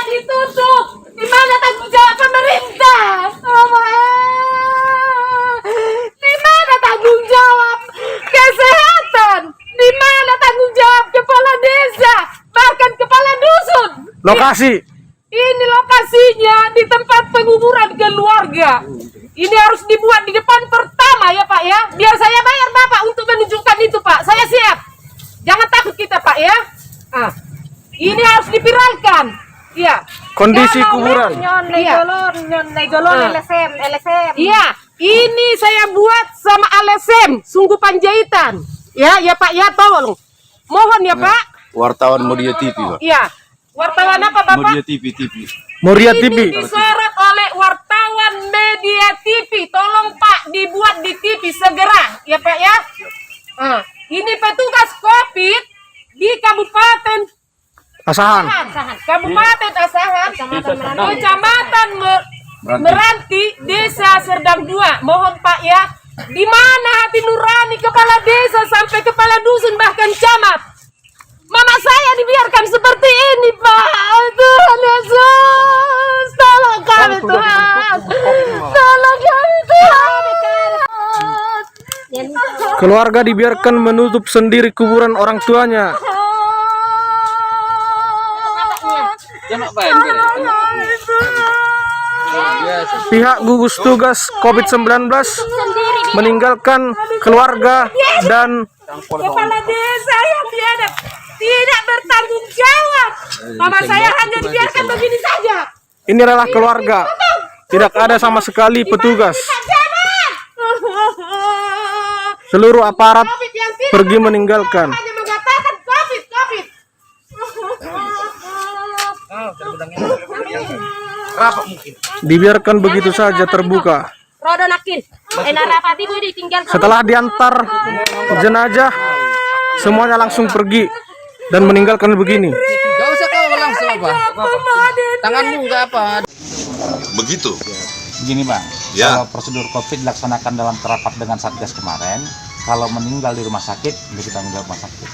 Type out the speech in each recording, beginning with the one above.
ditutup. Di mana tanggung jawab pemerintah? Di mana tanggung jawab kesehatan? Di mana tanggung jawab kepala desa? Bahkan kepala dusun. Lokasi. Ini lokasinya di tempat penguburan keluarga. Ini harus dibuat di depan pertama ya Pak ya. Biar saya bayar Bapak untuk menunjukkan itu Pak. Saya siap. Jangan takut kita Pak ya. Ini harus dipiralkan. Iya. Kondisi kuburan. LSM. Iya. Ini saya buat sama LSM. Sungguh Panjaitan. Ya Pak ya tolong. Mohon ya Pak. Wartawan Muria TV, Pak. Iya. Wartawan apa Bapak? Muria TV. Muria TV. Ini disorot oleh wartawan Media TV. Tolong Pak dibuat di TV segera, ya Pak ya. Ini petugas COVID di Kabupaten Asahan. Kabupaten Asahan, Kecamatan Meranti, Desa Serdang 2. Mohon Pak ya. Di mana hati nurani kepala desa sampai kepala dusun bahkan camat? Mama saya dibiarkan seperti ini, Pak. Tuhan Yesus, tolong kami Tuhan. Tolong kami Tuhan. Keluarga dibiarkan menutup sendiri kuburan orang tuanya. Pihak gugus tugas COVID-19 meninggalkan keluarga dan Kepala desa yang tidak bertanggung jawab. Mama saya hanya dibiarkan begini saja. ini adalah keluarga. Tidak ada sama sekali petugas. Seluruh aparat pergi meninggalkan. Hanya mengatakan COVID. Dibiarkan begitu saja terbuka. Setelah diantar jenazah, semuanya langsung pergi dan meninggalkan begini. Gak usah kau langsung apa? Tanganmu nggak apa? Begitu. Begini Bang, Ya. kalau prosedur COVID dilaksanakan dalam rapat dengan Satgas kemarin, kalau meninggal di rumah sakit menjadi tanggung jawab rumah sakit.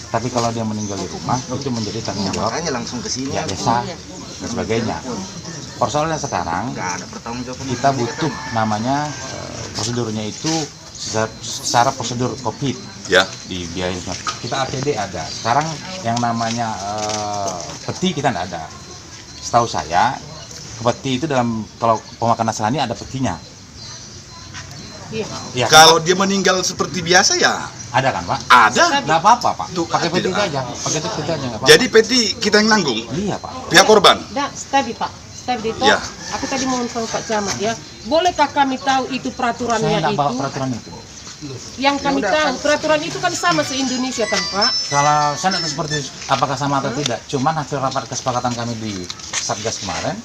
Tapi kalau dia meninggal di rumah itu menjadi tanggung jawab Langsung ke sini. ya desa dan sebagainya. Persoalannya sekarang kita butuh namanya prosedurnya itu secara prosedur COVID Ya. di biaya kita APD ada. Sekarang yang namanya peti kita tidak ada. Setahu saya peti itu dalam kalau pemakaman Nasrani ada petinya. Iya. Kalau dia meninggal seperti biasa ya Ada kan Pak? ada. Nggak apa-apa Pak. Tuh, Pakai peti tidak aja. Pakai peti aja nggak apa-apa. Jadi peti kita yang nanggung. Iya Pak. Pihak korban. Tapi Pak, itu Ya. aku tadi mohon sama Pak Camat ya. Bolehkah kami tahu itu Saya peraturannya nggak bawa itu? peraturan itu. Yang kami tahu peraturan itu kan sama se-Indonesia kan Pak? Kalau saya nggak tahu seperti apakah sama atau tidak. Cuman hasil rapat kesepakatan kami di Satgas kemarin,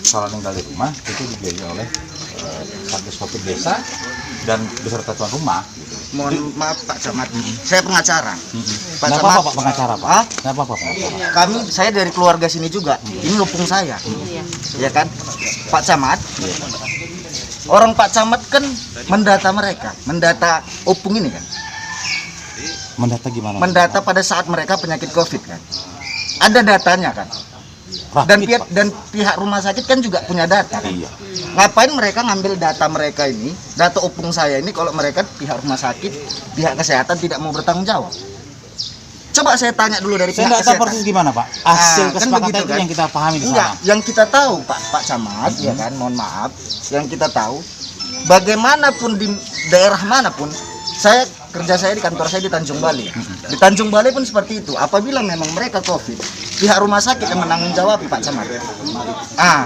soal meninggal di rumah itu dibiayai oleh Satgas Covid Desa dan beserta tuan rumah. Mohon maaf Pak Camat, saya pengacara. Pak Nggak Camat, apa-apa Pak pengacara Pak. Hah? Nggak apa-apa pengacara. saya dari keluarga sini juga. Ini lupung saya, ya kan? Pak Camat, orang Pak Camat kan mendata mereka, mendata opung ini kan, Mendata gimana? mendata pada saat mereka penyakit COVID kan. Ada datanya kan. Rapid, Pak. Dan pihak rumah sakit kan juga punya data kan? Iya. Ngapain mereka ngambil data mereka ini, data opung saya ini, kalau mereka pihak rumah sakit, pihak kesehatan tidak mau bertanggung jawab? Coba saya tanya dulu dari Saya pihak nggak tahu kesehatan. persis gimana Pak. Hasil Kan kesepakatan begitu, itu kan? yang kita pahami di Enggak, sana. yang kita tahu Pak Camat, ya kan, mohon maaf, yang kita tahu, bagaimanapun di daerah manapun, kerja saya di kantor saya di Tanjung Balai. Di Tanjung Balai pun seperti itu. Apabila memang mereka COVID, pihak rumah sakit yang menanggung jawab Pak Camat.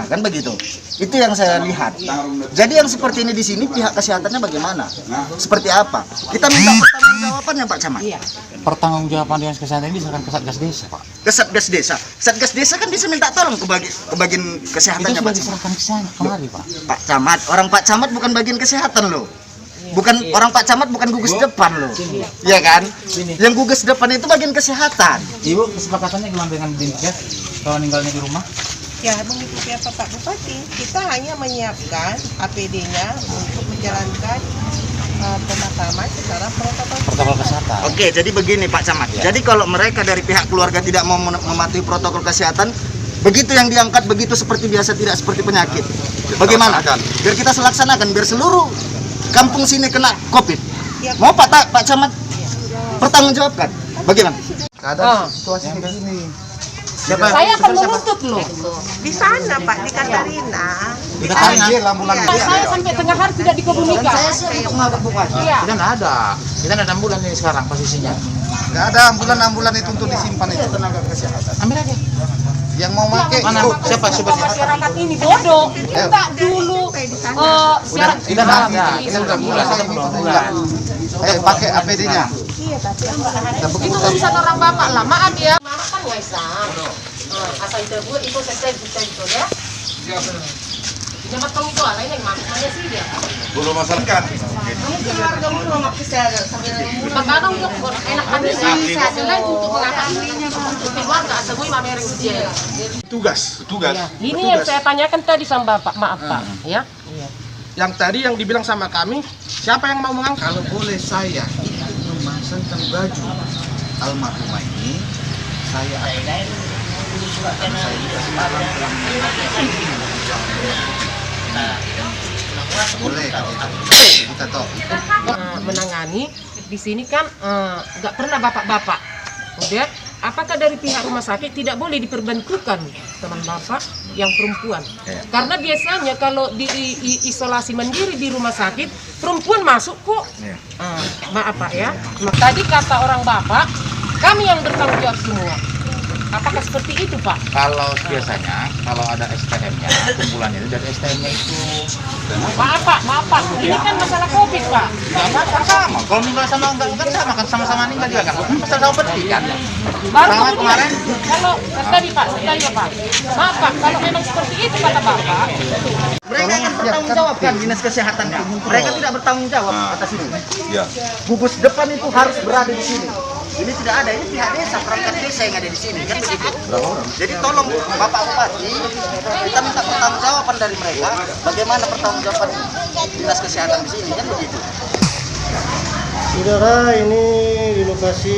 Kan begitu. Itu yang saya lihat. Jadi yang seperti ini di sini pihak kesehatannya bagaimana? Seperti apa? Kita minta pertanggungjawabannya Pak Camat. Pertanggungjawaban dengan kesehatan ini diserahkan ke Satgas Desa Pak. Ke Satgas Desa. Satgas Desa kan bisa minta tolong ke bagian Itu kesehatannya sudah Pak Camat. diserahkan ke sana kemari Pak. Pak Camat, orang Pak Camat bukan bagian kesehatan loh. Bukan orang Pak Camat bukan gugus depan loh. Iya kan? Yang gugus depan itu bagian kesehatan. Ibu kesepakatannya gimana dengan Dinkes kalau meninggalnya di rumah? Ya, mengikuti apa Pak Bupati, kita hanya menyiapkan APD-nya untuk menjalankan pemakaman secara Protokol kesehatan. Oke, jadi begini Pak Camat. Jadi kalau mereka dari pihak keluarga tidak mau mematuhi protokol kesehatan, Begitu yang diangkat, begitu seperti biasa, tidak seperti penyakit. Bagaimana? Biar kita laksanakan, biar seluruh kampung sini kena COVID. Mau Pak Camat pertanggungjawabkan? Bagaimana? Ah. Situasi begini. Saya akan menuntut loh. Di sana Pak, di Katarina. Di Katarina, Saya sampai tengah hari tidak dikebumikan. Untuk ngabuk Bupati. Iya. kita nggak ada. Kita nggak ada ambulan ini sekarang posisinya. Nggak ada ambulan itu untuk disimpan itu. Tenaga kesehatan. Ambil aja. Yang mau pakai Mana? Siapa? Masyarakat ini bodoh. Kita dulu syarat Kita nggak ada. Kita udah bulan. Kita belum bulan. Ayo pakai APD-nya. itu urusan orang bapak lah. Maaf ya. Mama kan Waisam. Asal itu bu, itu saya itu ya. Jangan tong itu lah, ini maksudnya sih dia. Belum masyarakat. Pagkakang yuk, enak kan sih. Selain untuk mengatasi keluarga, asal gue mamereng dia. Tugas. Ini yang saya tanyakan tadi sama bapak, maaf pak, ya. Yang tadi yang dibilang sama kami, siapa yang mau mengangkat? Kalau boleh saya memasangkan baju almarhumah ini, saya akan saya juga sekarang boleh kita tahu Menangani di sini kan nggak pernah bapak-bapak. Kemudian apakah dari pihak rumah sakit tidak boleh diperbantukan teman bapak yang perempuan? Karena biasanya kalau di isolasi mandiri di rumah sakit perempuan masuk kok. Maaf pak ya. Tadi kata orang bapak kami yang bertanggung jawab semua. Apakah seperti itu pak? Kalau biasanya, kalau ada STM-nya, kumpulannya itu dari STM-nya itu. Maaf pak. Ini kan masalah COVID pak. Kan sama. Kalau meninggal sama enggak kan sama kan sama-sama meninggal juga kan. Masalah sama pendidikan. Baru Sama kemudian, kemarin. kalau tadi pak, saya pak. Maaf pak, kalau memang seperti itu kata bapak. Mereka yang bertanggung jawabkan dinas kesehatan. Mereka tidak bertanggung jawab atas ini. Ya. Gugus depan itu harus berada di sini. Ini tidak ada, ini pihak desa, perangkat desa yang ada di sini, kan begitu. Jadi tolong Bapak Bupati, kita minta pertanggungjawaban dari mereka, bagaimana pertanggungjawaban dinas kesehatan di sini, kan begitu. Saudara, ini di lokasi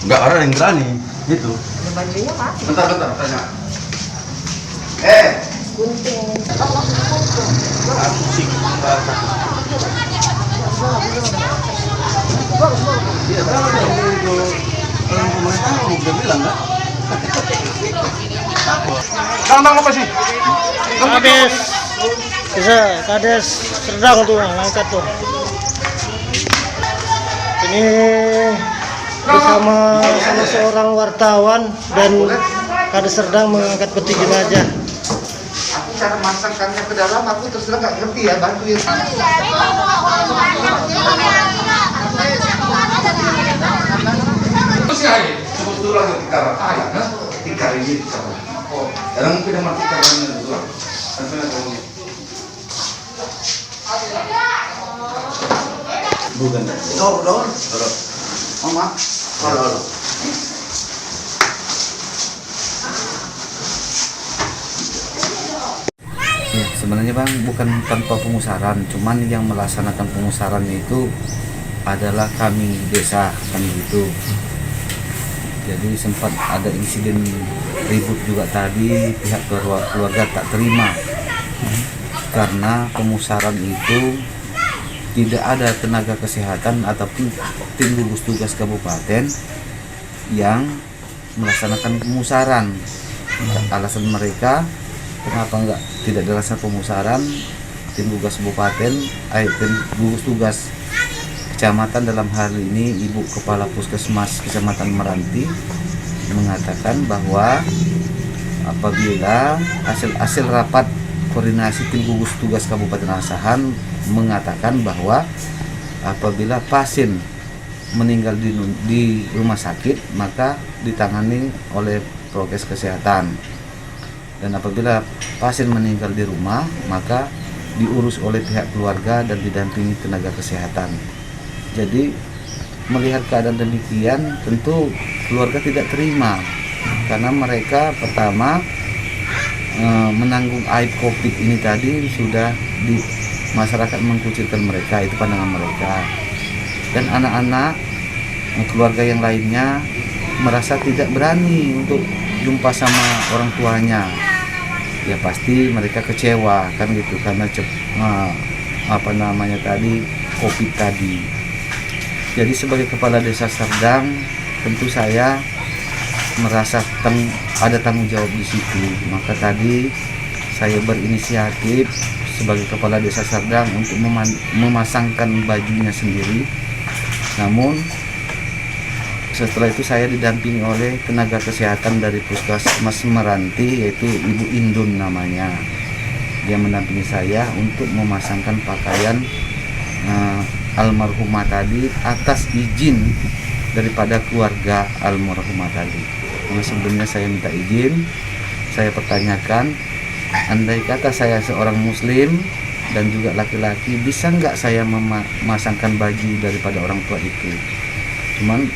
Nggak ada yang berani. Gitu. Bentar, tanya. Gampang apa sih? Kades Serdang tuh yang angkat tuh. Ini bersama seorang wartawan dan Kades Serdang mengangkat peti jenazah. cara masangkannya ke dalam aku terus terang nggak ngerti ya, bantu ya. Kebetulan tikar ini orang pindah mati karena betulan. Bukan. Dor. Mama. Halo. Ya, sebenarnya Bang bukan tanpa pengusaran, cuman yang melaksanakan pengusaran itu adalah kami desa kan gitu. Jadi sempat ada insiden ribut juga tadi, pihak keluarga tak terima karena pengusaran itu tidak ada tenaga kesehatan ataupun tim gugus tugas kabupaten yang melaksanakan pengusaran. Alasan mereka kenapa tidak dilaksanakan pengusaran, tim gugus kabupaten, tim gugus tugas kecamatan dalam hal ini Ibu Kepala Puskesmas Kecamatan Meranti mengatakan bahwa apabila hasil rapat koordinasi tim gugus tugas Kabupaten Asahan mengatakan bahwa apabila pasien meninggal di rumah sakit maka ditangani oleh prokes kesehatan, dan apabila pasien meninggal di rumah maka diurus oleh pihak keluarga dan didampingi tenaga kesehatan. Jadi melihat keadaan demikian tentu keluarga tidak terima karena mereka pertama menanggung aib COVID ini tadi sudah masyarakat mengkucilkan mereka, itu pandangan mereka. Dan anak-anak keluarga yang lainnya merasa tidak berani untuk jumpa sama orang tuanya. Ya pasti mereka kecewa kan gitu, karena COVID tadi. Jadi sebagai kepala desa Serdang, tentu saya merasa ada tanggung jawab di situ. Maka tadi saya berinisiatif sebagai kepala desa Serdang untuk memasangkan bajunya sendiri. Namun setelah itu saya didampingi oleh tenaga kesehatan dari Puskesmas Meranti, yaitu Ibu Indun namanya. Dia mendampingi saya untuk memasangkan pakaian almarhumah tadi atas izin daripada keluarga almarhumah tadi. Karena sebelumnya saya minta izin, saya pertanyakan, andai kata saya seorang muslim dan juga laki-laki, bisa nggak saya memasangkan baju daripada orang tua itu? Cuman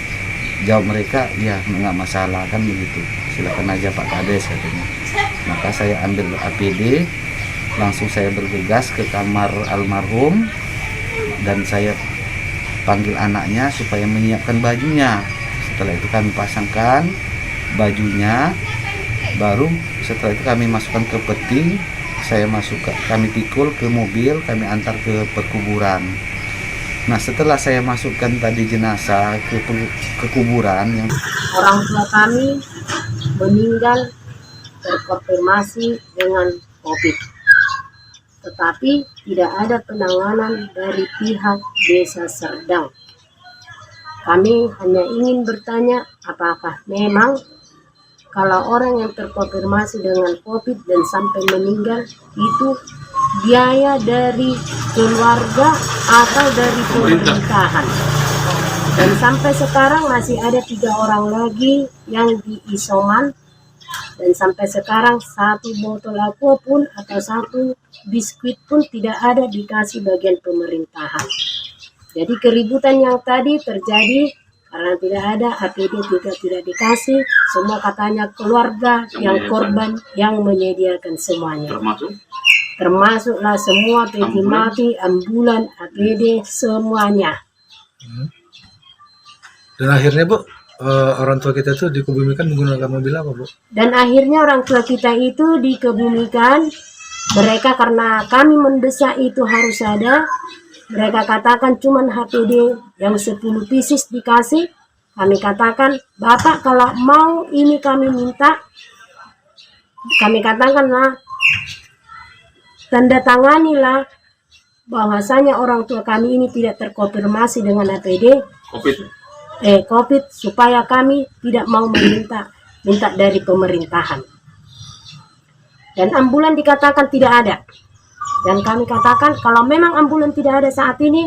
jawab mereka, ya nggak masalah kan begitu, silakan aja Pak Kades katanya. Maka saya ambil APD, langsung saya bergegas ke kamar almarhum dan saya panggil anaknya supaya menyiapkan bajunya. Setelah itu kami pasangkan bajunya, baru setelah itu kami masukkan ke peti, kami pikul ke mobil, kami antar ke perkuburan. Nah setelah saya masukkan tadi jenazah ke kuburan, Orang tua kami meninggal terkonfirmasi dengan COVID, tetapi tidak ada penanganan dari pihak desa Serdang. Kami hanya ingin bertanya, apakah memang kalau orang yang terkonfirmasi dengan COVID dan sampai meninggal itu biaya dari keluarga atau dari pemerintahan? Dan sampai sekarang masih ada 3 orang lagi yang diisoman, dan sampai sekarang 1 botol aqua pun atau 1 biskuit pun tidak ada dikasih bagian pemerintahan. Jadi keributan yang tadi terjadi karena tidak ada APD, juga tidak dikasih. Semua katanya keluarga yang korban yang menyediakan semuanya. Termasuklah semua peti mati, ambulan, APD, semuanya. Dan akhirnya Bu, orang tua kita itu dikebumikan menggunakan mobil apa Bu? Dan akhirnya orang tua kita itu dikebumikan. Mereka karena kami mendesak itu harus ada, mereka katakan cuman HPD yang 10 pieces dikasih. Kami katakan, Bapak kalau mau ini kami minta, kami katakanlah, tanda tanganilah bahwasanya orang tua kami ini tidak terkonfirmasi dengan APD COVID, supaya kami tidak mau minta dari pemerintahan. Dan ambulan dikatakan tidak ada. Dan kami katakan kalau memang ambulan tidak ada saat ini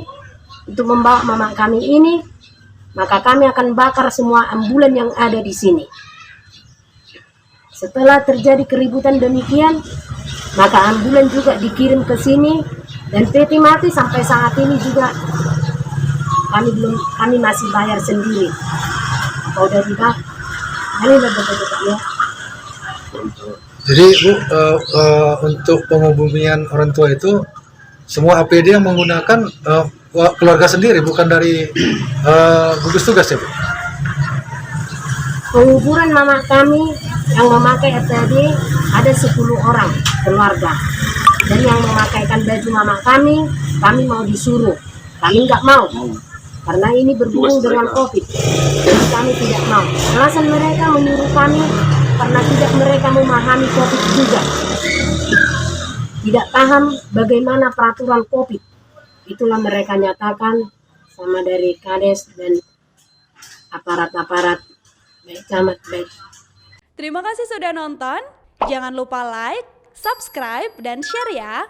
untuk membawa mama kami ini, maka kami akan bakar semua ambulan yang ada di sini. Setelah terjadi keributan demikian, maka ambulan juga dikirim ke sini, dan peti mati sampai saat ini juga kami masih bayar sendiri. Kalau udah dibakar, kami betul-betul ya. Jadi Bu, untuk pengebumian orang tua itu semua APD yang menggunakan keluarga sendiri, bukan dari gugus tugas ya Bu? Penguburan mama kami yang memakai APD ada 10 orang keluarga. Dan yang memakaikan baju mama kami mau disuruh. Kami nggak mau. Karena ini berhubung dengan COVID. Jadi kami tidak mau. Alasan mereka menyuruh kami karena tidak mereka memahami COVID juga. Tidak paham bagaimana peraturan COVID. Itulah mereka nyatakan sama dari Kades dan aparat-aparat baik camat baik. Terima kasih sudah nonton. Jangan lupa like, subscribe, dan share ya.